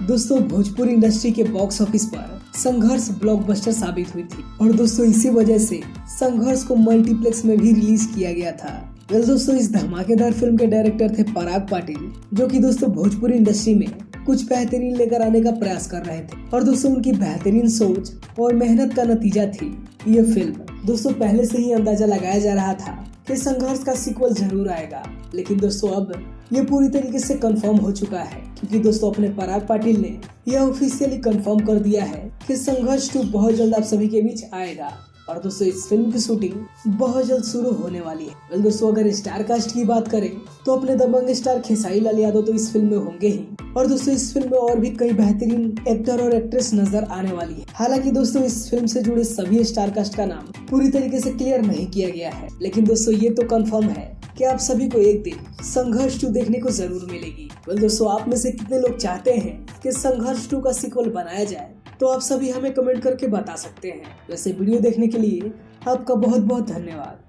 दोस्तों भोजपुरी इंडस्ट्री के box office पर संघर्ष ब्लॉकबस्टर साबित हुई थी और दोस्तों इसी वजह से संघर्ष को मल्टीप्लेक्स में भी रिलीज किया गया था। दोस्तों इस धमाकेदार फिल्म के डायरेक्टर थे पराग पाटिल, जो कि दोस्तों भोजपुरी इंडस्ट्री में कुछ बेहतरीन लेकर आने का प्रयास कर रहे थे और दोस्तों उनकी बेहतरीन सोच और मेहनत का नतीजा थी ये फिल्म। दोस्तों पहले से ही अंदाजा लगाया जा रहा था कि संघर्ष का सीक्वल जरूर आएगा, लेकिन दोस्तों अब ये पूरी तरीके से कंफर्म हो चुका है, क्योंकि दोस्तों अपने पराग पाटिल ने यह ऑफिशियली कंफर्म कर दिया है कि संघर्ष 2 बहुत जल्द आप सभी के बीच आएगा और दोस्तों इस फिल्म की शूटिंग बहुत जल्द शुरू होने वाली है। दोस्तों अगर स्टार कास्ट की बात करें तो अपने दबंग स्टार खेसारी लाल यादव तो इस फिल्म में होंगे ही, और दोस्तों इस फिल्म में और भी कई बेहतरीन एक्टर और एक्ट्रेस नजर आने वाली है। हालांकि दोस्तों इस फिल्म से जुड़े सभी स्टार कास्ट का नाम पूरी तरीके से क्लियर नहीं किया गया है, लेकिन दोस्तों ये तो कंफर्म है कि आप सभी को एक दिन संघर्ष 2 देखने को जरूर मिलेगी। दोस्तों आप में से कितने लोग चाहते हैं कि संघर्ष 2 का सीक्वल बनाया जाए, तो आप सभी हमें कमेंट करके बता सकते हैं। वैसे वीडियो देखने के लिए आपका बहुत बहुत धन्यवाद।